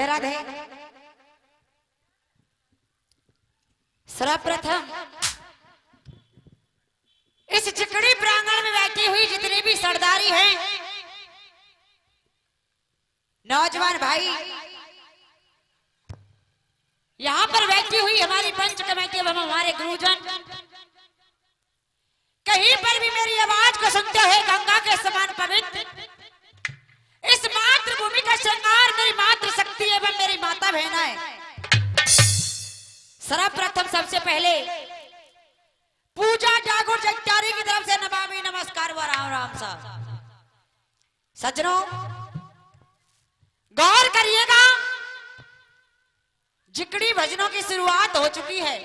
राधे। सर्वप्रथम इस चिकड़ी प्रांगण में बैठी हुई जितनी भी सरदारी हैं, नौजवान भाई, यहां पर बैठी हुई हमारी पंच कमेटी एवं हमारे गुरुजन, कहीं पर भी मेरी आवाज को सुनते हुए गंगा के समान पवित्र इस मातृभूमि का श्रृंगार मेरी मातृ शक्ति एवं मेरी माता बहनाएं, सर्वप्रथम सबसे पहले पूजा जागुर जगतारी की तरफ से नमामि नमस्कार व राम राम सा। सज्जनों गौर करिएगा, जिकड़ी भजनों की शुरुआत हो चुकी है।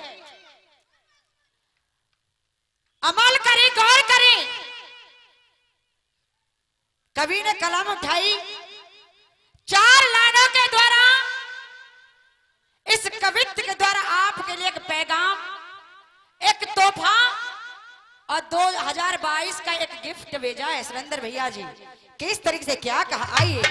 अमल करें, गौर करें। कवि ने कलम उठाई, 4 लाइनों के द्वारा इस कवित्व के द्वारा आपके लिए एक पैगाम, एक तोहफा और 2022 का एक गिफ्ट भेजा है सुरेंद्र भैया जी। किस तरीके से क्या कहा, आइए।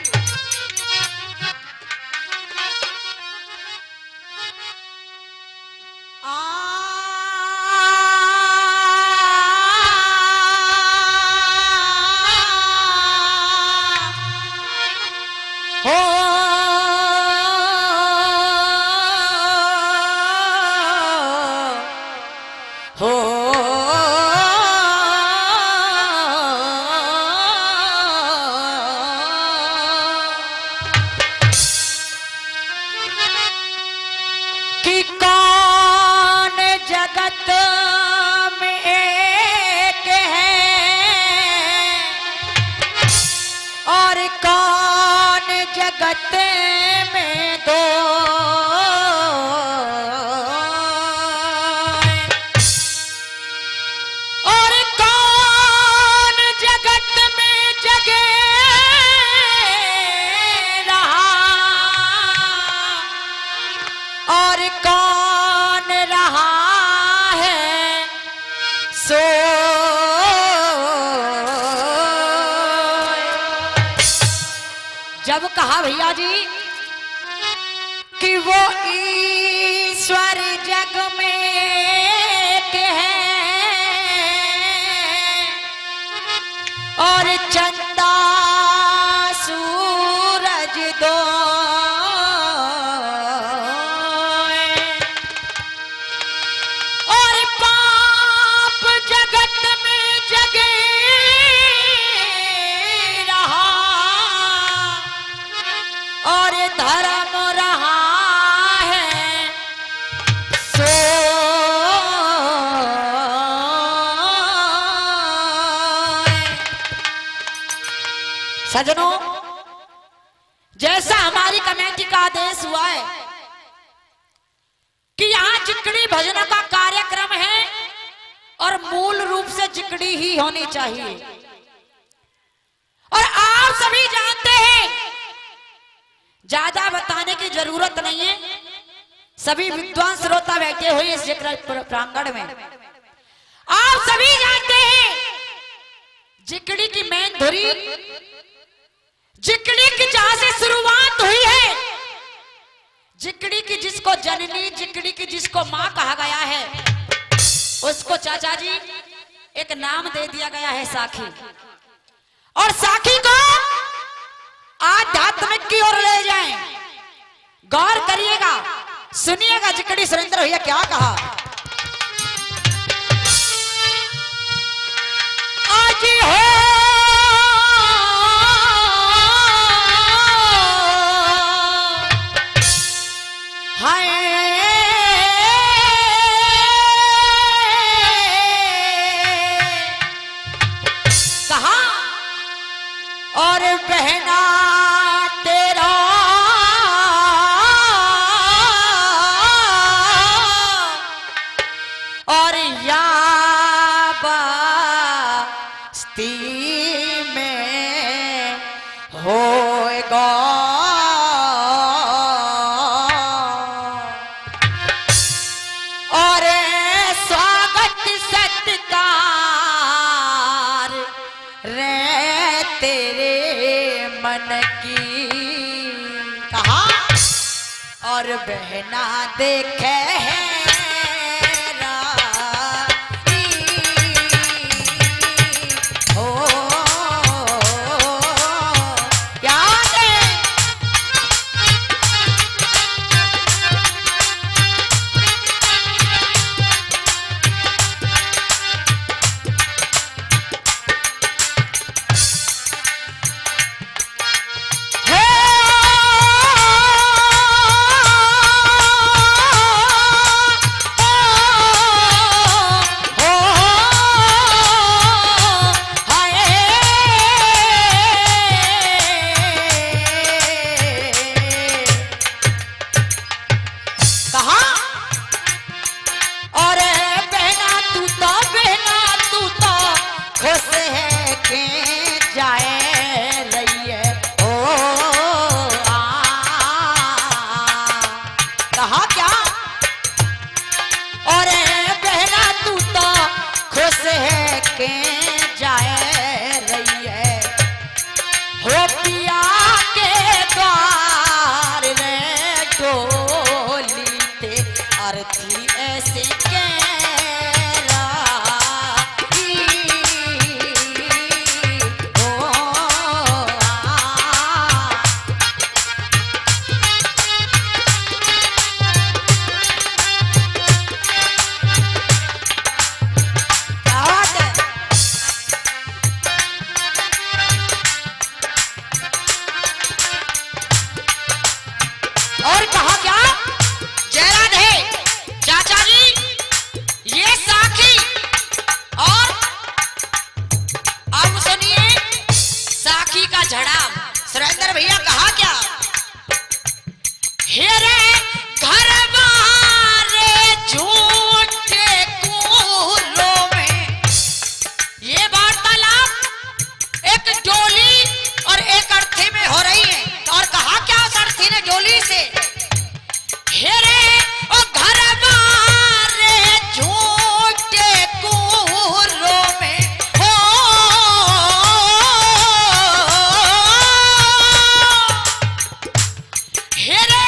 जब कहा भैया जी कि वो ईश्वर जग में एक है और चंदा सूरज दो, और पाप जगत में जगे और धर्म रहा है सो। सजनों, जैसा हमारी कमेटी का आदेश हुआ है कि यहाँ चिकड़ी भजन का कार्यक्रम है और मूल रूप से चिकड़ी ही होनी चाहिए, और आप सभी जानते हैं, ज्यादा बताने की जरूरत नहीं है। सभी विद्वान श्रोता बैठे हुए इस प्रांगण में, आप सभी जानते हैं जिकड़ी की मेन धुरी, जिकड़ी की जहां से शुरुआत हुई है, जिकड़ी की जिसको जननी, जिकड़ी की जिसको मां कहा गया है, उसको चाचा जी एक नाम दे दिया गया है साखी। और साखी को आध्यात्मिक की ओर ले जाएं। गौर करिएगा, सुनिएगा जिकड़ी सुरेंद्र भैया क्या कहा। आज हो हाय कहा, और बहना तेरा और या बस्ती में होएगा, और स्वागत सत्कार रे तेरे मन की। कहा और बहना देखे अर्थी ऐसे और कहा क्या जयराज है चाचा जी ये साखी और अब सुनिए साखी का झड़ा सुरेंद्र भैया कहा क्या हेरे घर वाले झूठे कूलों में ये वार्तालाप एक डोली और एक अर्थी में हो रही है और कहा क्या उस अर्थी ने डोली से हेरे ओ घर वाले झूठे कूलों में हो हेरे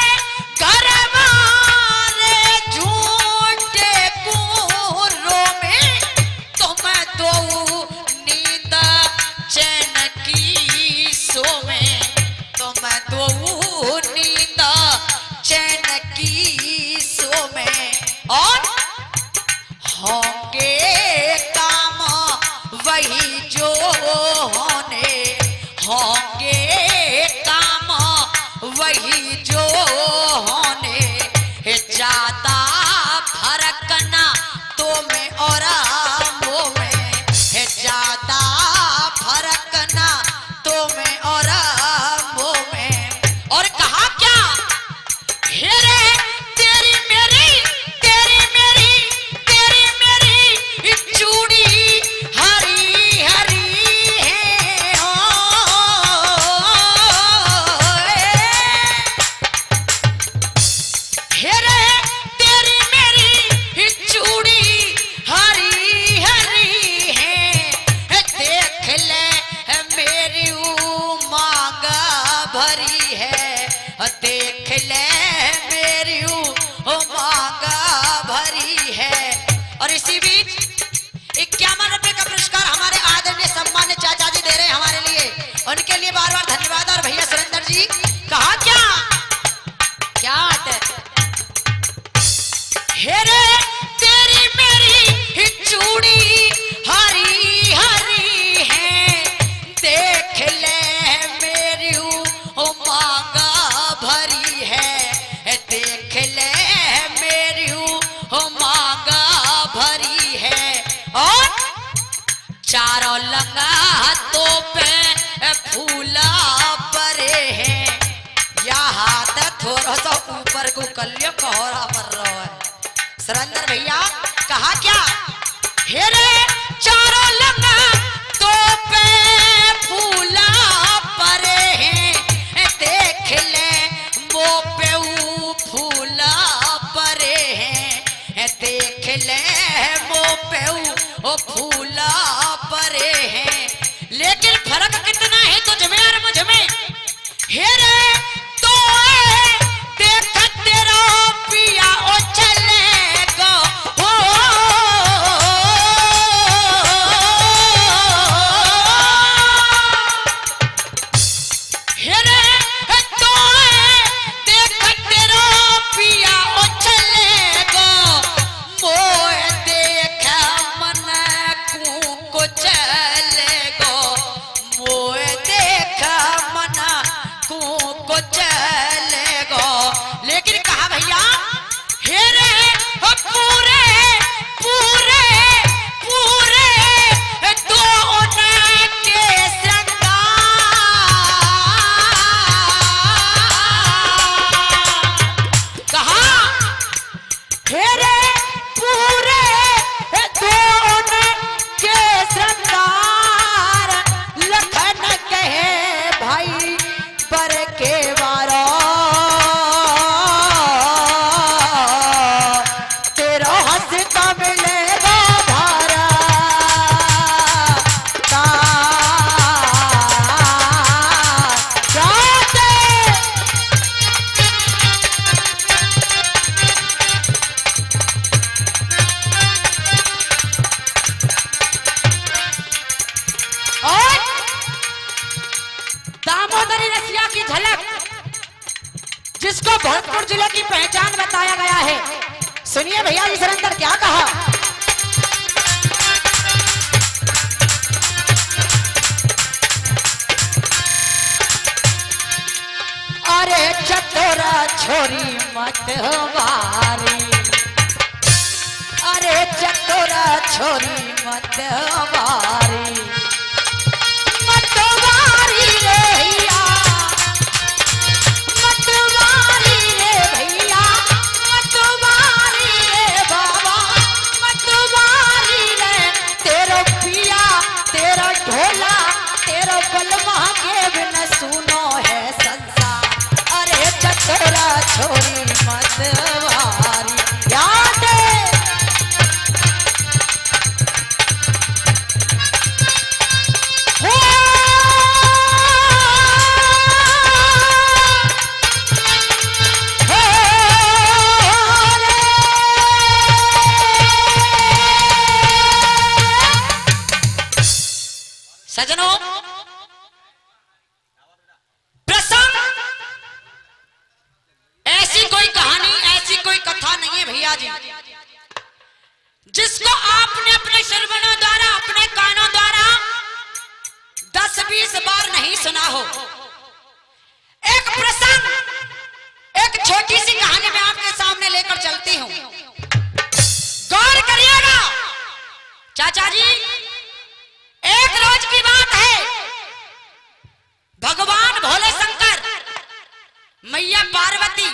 घर वाले झूठे कूलों में तो मैं दो नींद चैन की सोवे तो मैं दो नींद चैन की सो में और होंगे काम वही जो होंगे काम वही जो होने ज्यादा फर्क ना तो में और वो में ज्यादा फर्क ना तो में और वो में और कहा क्या हेरे तेरी मेरी चूड़ी हरी हरी है हेरे तेरी मेरी चूड़ी हरी हरी है देख ले मेरी मांग भरी है देख ले मेरी मांगा भरी है और इसी बीच 51 रुपए का पुरस्कार हमारे आदरणीय सम्मानित चाचा जी दे रहे हैं हमारे लिए उनके लिए बार बार धन्यवाद और भैया सुरेंद्र जी कहा क्या हेरे तेरी मेरी चूड़ी हरी हरी है देख ले मेरी मांगा भरी है देख ले मेरी मांगा भरी है और चारों लंगातों पे फूला परे हैं या हाथ थोड़ा सा ऊपर को कलियो कोहरा पर रहा है सुरेंद्र भैया कहा क्या हेरे चारों लंगातों पे फूला परे हैं देख ले वो पे फूला परे हैं देख ले वो पे फूला परे हैं लेकिन फर्क कितना है तुझ में और मुझ में हेरे तो देख तेरा जौनपुर जिले की पहचान बताया गया है। सुनिए भैया इस अंदर क्या कहा। अरे चतोरा छोरी मत वारी, अरे चतोरा छोरी मत वारी, मत वारी रे भैया, मत वारी रे भैया, मत वारी रे बाबा, मत वारी रे। तेरो पिया तेरा ढोला तेरा बलमा के बिन सुनो है संसार। अरे चतोरा छोरी मत वारी, याद सजनों, प्रसंग ऐसी कोई कहानी ऐसी कोई कथा नहीं है भैया जी जिसको आपने अपने श्रवणों द्वारा अपने कानों द्वारा 10-20 बार नहीं सुना हो। एक प्रसंग एक छोटी सी कहानी मैं आपके सामने लेकर चलती हूं, गौर करिएगा। चाचा जी, एक रोज की बात है, भगवान भोले शंकर मैया पार्वती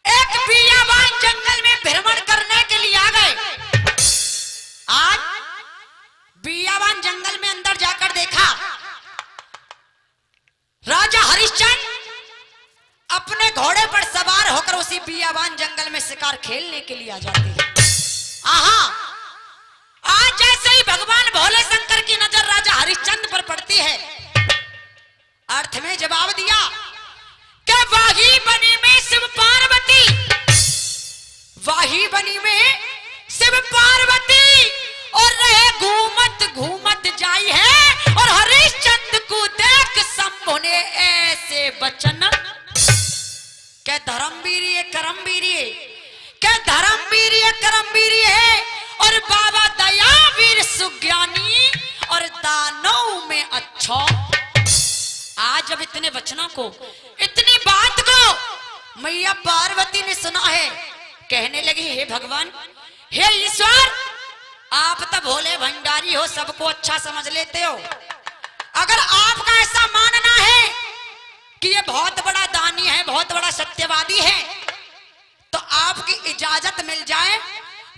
एक बियाबान जंगल में भ्रमण करने के लिए आ गए। आज बियाबान जंगल में अंदर जाकर देखा राजा हरिश्चंद्र अपने घोड़े पर सवार होकर उसी बियाबान जंगल में शिकार खेलने के लिए आ जाते हैं। आहा, आज जैसे ही भगवान भोले शंकर की नजर राजा हरिश्चंद्र पर पड़ती है, अर्थ में जवाब दिया कि वाही बनी में शिव पार्वती, वाही बनी में शिव पार्वती और रहे घूमत घूमत जाई है। और हरिश्चंद्र को देख शंभु ने ऐसे वचन के धर्मवीर करमवीर, के धर्मवीर करमवीर है और बाबा दयावीर सुज्ञानी और दानव में अच्छा। आज जब इतने वचनों को इतनी बात को मैया पार्वती ने सुना है, कहने लगी हे भगवान हे ईश्वर, आप तो भोले भंडारी हो, सबको अच्छा समझ लेते हो। अगर आपका ऐसा मानना है कि ये बहुत बड़ा दानी है, बहुत बड़ा सत्यवादी है, तो आपकी इजाजत मिल जाए,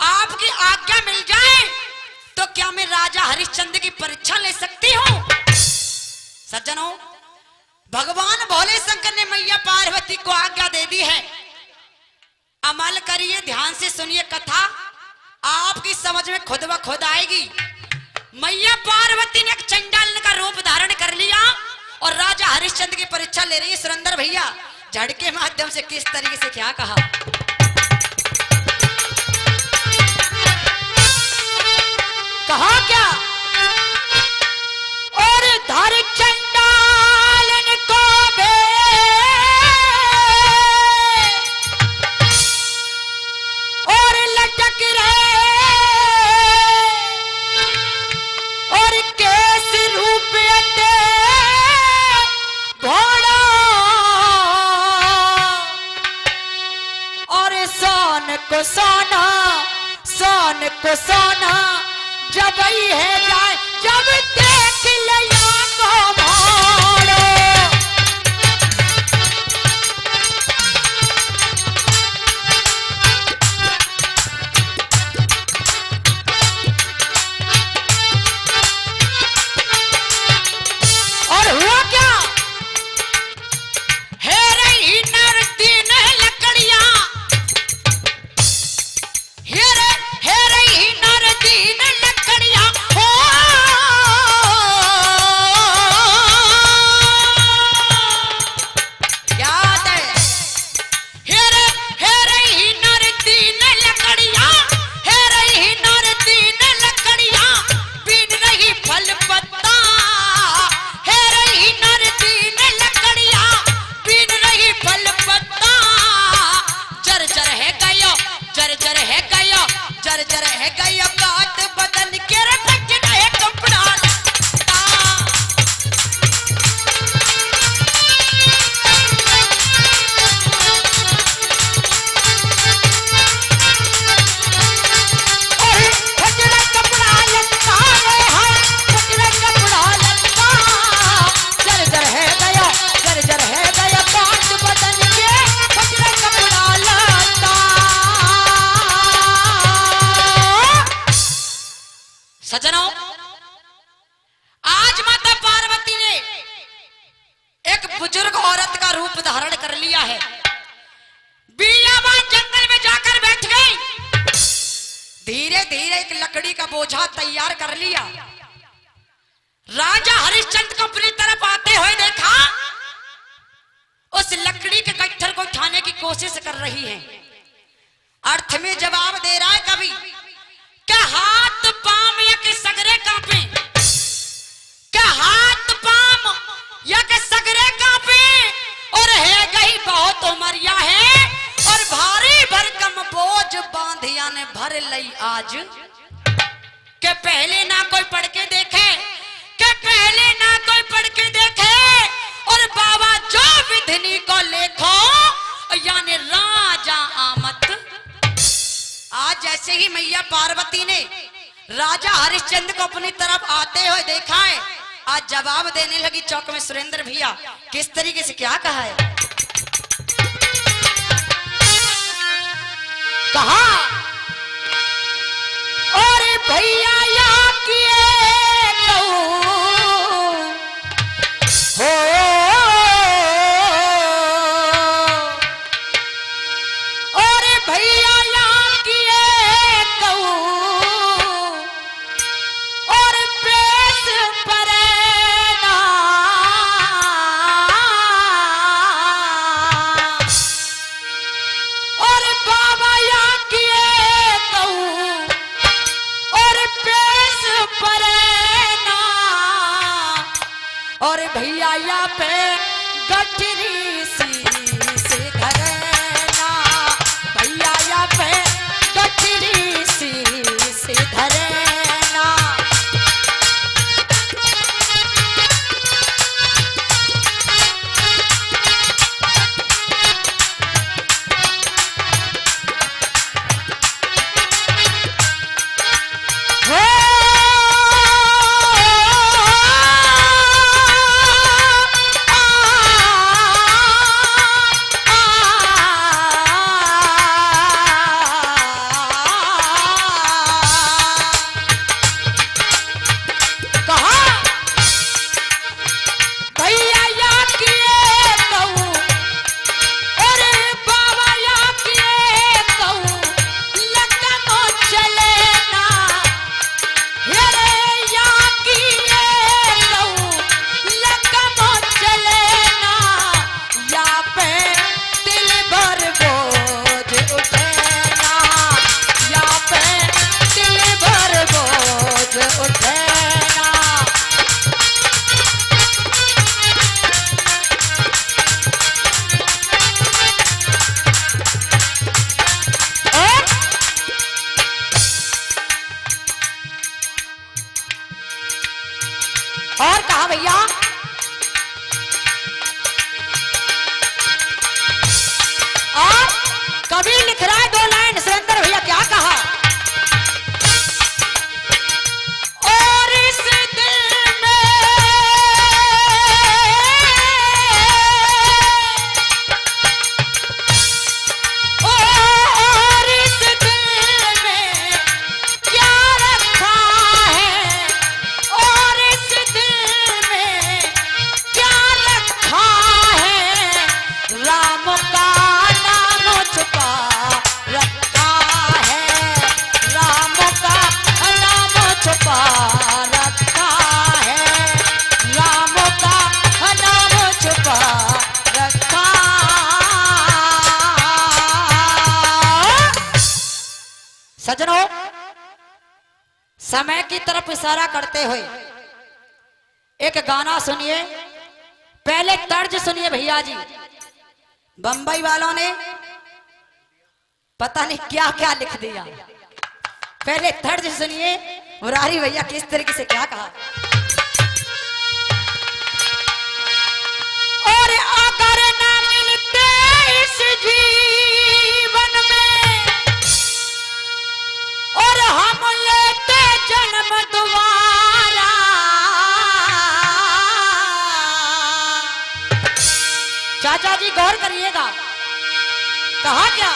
आपकी आज्ञा मिल जाए तो क्या मैं राजा हरिश्चंद्र की परीक्षा ले सकती हूं? सज्जनों, भगवान भोले शंकर ने मैया पार्वती को आज्ञा दे दी है। अमल करिए, ध्यान से सुनिए कथा, आपकी समझ में खुद ब खुद आएगी। मैया पार्वती ने एक चंडाल का रूप धारण कर लिया और राजा हरिश्चंद्र की परीक्षा ले रही है। सुरेंद्र भैया, झड़ के माध्यम से किस तरीके से क्या कहा। कहा क्या? और धर चंडालन को बे और लटक रहे और केस रूप अटे घोड़ा और सोन को सोना, सोन को सोना जब ही है जाए, जब देख लिया को भाड़ो। और हुआ क्या? है रही नर तीन लकड़ियां, है रही नर तीन लकड़ियां हो गई बात बदन के रे फट रहे कपड़ा लत्ता। अरे फट रहे कपड़ा लत्ता रे हाय फट रहे कपड़ा लत्ता। जर्जर है गया बात बदन के फट रहे कपड़ा लत्ता। सजनों, आज माता पार्वती ने एक बुजुर्ग औरत का रूप धारण कर लिया है। बियाबान जंगल में जाकर बैठ गई। धीरे धीरे एक लकड़ी का बोझा तैयार कर लिया। राजा हरिश्चंद्र को अपनी तरफ आते हुए देखा। उस लकड़ी के गट्ठर को उठाने की कोशिश कर रही है। अर्थ में जवाब दे रहा है कवि क्या हाथ पाम या के सगरे कांपे, क्या हाथ पाम या के सगरे कांपे। और है गई बहुत उमरिया है और भारी भरकम बोझ बांधिया ने भर लई आज। के पहले ना कोई पढ़ के देखे, के पहले ना कोई पढ़ के देखे। और बाबा जो विधि को लेखो यानी राजा आमत। आज जैसे ही मैया पार्वती ने राजा हरिश्चंद्र को अपनी तरफ आते हुए देखा है, आज जवाब देने लगी चौक में सुरेंद्र भैया किस तरीके से क्या कहा है। कहा और भैया या किए हो और भैया या किए और पेश परेना। और बाबा या किए और पेश परेना। और भैया या पे गठरी सी से धरना। भैया या पे गठरी सी से धरना। और कहा भैया और कभी लिख रहा है 2 लाइन सुरेंद्र भैया क्या कहा। और इस दिल में और इस दिल में क्या रखा है। और इस दिल में क्या रखा है। राम का नाम छुपा रखा है। राम का नाम छुपा रखा है। राम का नाम छुपा रखा। सजनों, समय की तरफ इशारा करते हुए एक गाना सुनिए। पहले तर्ज सुनिए भैया जी। बंबई वालों ने पता नहीं क्या क्या लिख दिया। पहले थर्ड से सुनिए मुरारी भैया किस तरीके से क्या कहा। और अगर ना मिलते इस जीवन में और हम लेते जन्म दोबारा, चाचा जी गौर करिएगा, कहा क्या।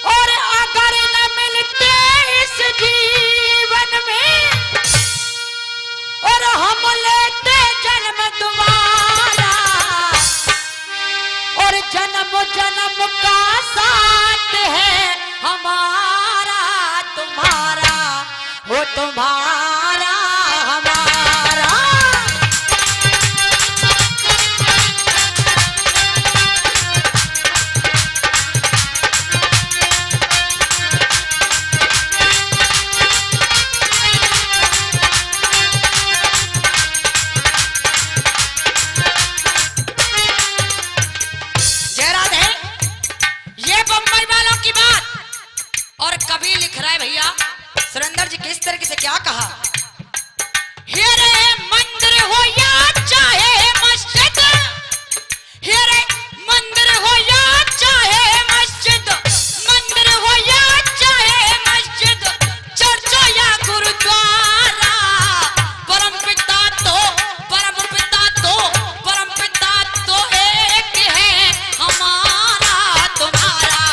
और अगर न मिलते इस जीवन में और हम लेते जन्म दोबारा, और जन्म जन्म का साथ है हमारा तुम्हारा, वो तुम्हारा हमारा। और कभी लिख रहा है भैया सुरेंद्र जी किस तरीके से क्या कहा। हेरे मंदिर हो या चाहे मस्जिद, हेरे मंदिर हो या चाहे मस्जिद, मंदिर हो या चाहे मस्जिद, चर्च या गुरुद्वारा, परम पिता तो एक है हमारा तुम्हारा,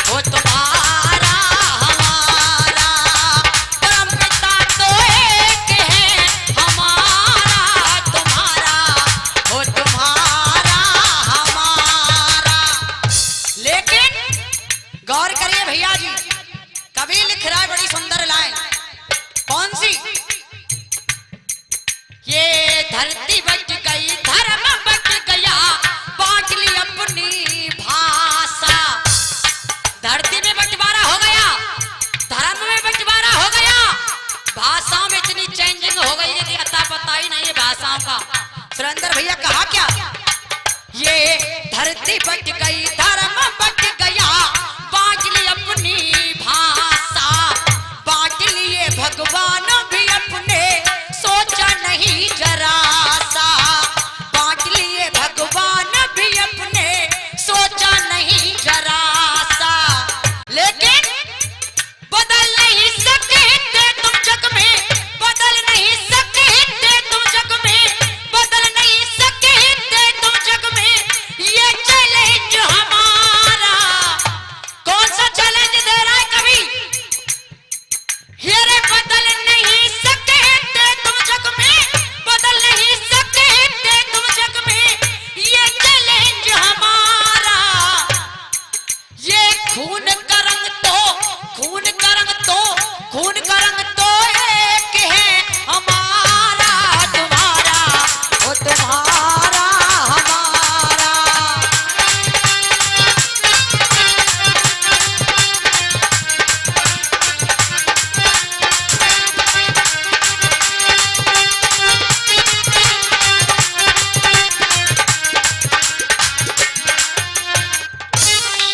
वो तुम्हारा हमारा, परम पिता तो एक है हमारा तुम्हारा, वो तुम्हारा हमारा। लेकिन गौर करिए भैया जी, कभी लिख रहा है बड़ी सुंदर लाइन, कौन सी। ये धरती बच गई धर्म बच गया, बांट ली अपनी भाषा। धरती में बंटवारा हो गया, धर्म में बंटवारा हो गया, भाषाओं में इतनी चेंजिंग हो गई है कि अता पता ही नहीं है भाषाओं का। सुरेंद्र भैया कहा क्या। ये धरती बच गई धर्म बच गया, बांट ली अपनी भाषा, बांट लिए भगवान भी अपने, सोचा नहीं जरा सा, बांट लिए भगवान भी अपने, सोचा नहीं जरा सा। लेकिन बदल नहीं सकते तुम जग में, बदल नहीं सकते तुम जग में, बदल नहीं सकते तुम जग में, ये चैलेंज हमारा। कौन सा चैलेंज दे रहा है कभी। हेरे बदल नहीं सकते तुम जग में, बदल नहीं सकते तुम जग में, ये चैलेंज हमारा। ये खून का रंग तो खून का रंग तो खून का रंग तो एक है हमारा तुम्हारा, वो तुम्हारा हमारा।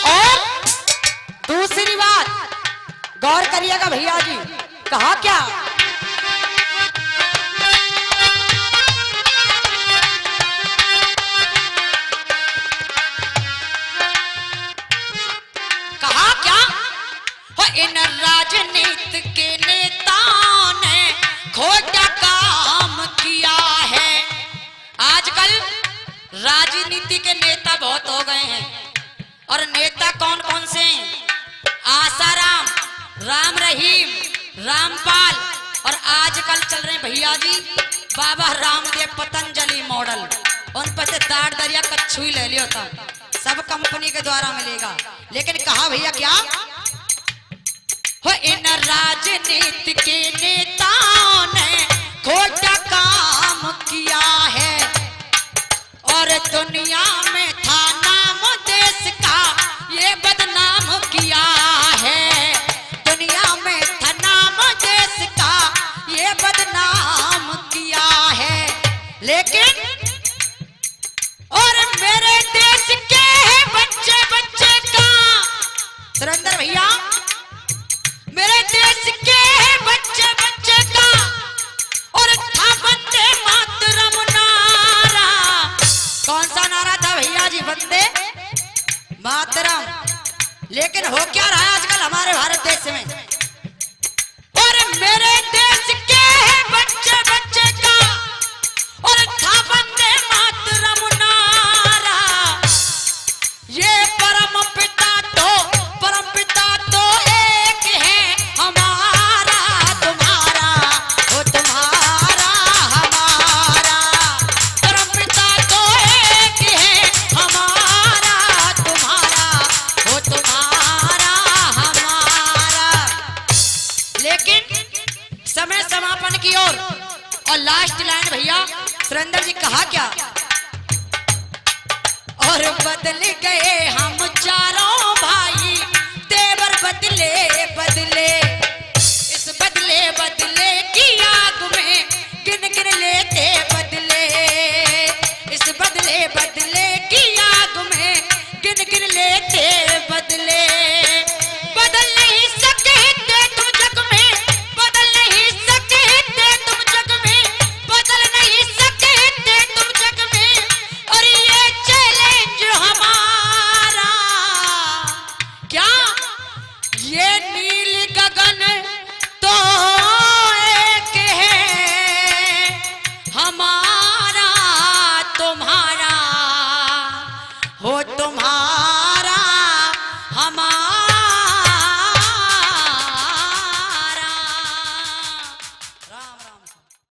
और दूसरी बात गौर करिएगा भैया जी, कहा क्या। कहा क्या हो, इन राजनीति के नेताओं ने खोटा काम किया है। आजकल राजनीति के नेता बहुत हो गए हैं, और नेता कौन कौन से हैं। आसाराम, राम रहीम, रामपाल, और आजकल चल रहे भैया जी बाबा रामदेव पतंजलि मॉडल। उन पर से दाढ़ दरिया कच्छू ही ले लियो था, सब कंपनी के द्वारा मिलेगा। लेकिन कहा भैया क्या हो, इन राजनीति के नेताओं ने खोटा काम किया है, और दुनिया में था नाम देश का ये बदनाम किया है, दुनिया में था नाम देश का ये बदनाम किया है। लेकिन और मेरे देश के बच्चे बच्चे का सुरेंद्र भैया, मेरे लेकिन समय समापन की ओर और लास्ट लाइन भैया सुरेंद्र जी कहा क्या, और बदल गए हम चारों भाई, तेवर बदले बदले, इस बदले बदले की आग में गिन गिन लेते बदले, इस बदले बदले की आग में गिन गिन लेते बदले। बदल नहीं सकते तुम जग में, बदल नहीं सकते तुम जग में, बदल नहीं सकते तुम जग में, और ये चैलेंज हमारा क्या, ये नील गगन तो एक है हमारा तुम्हारा, हो तुम्हारा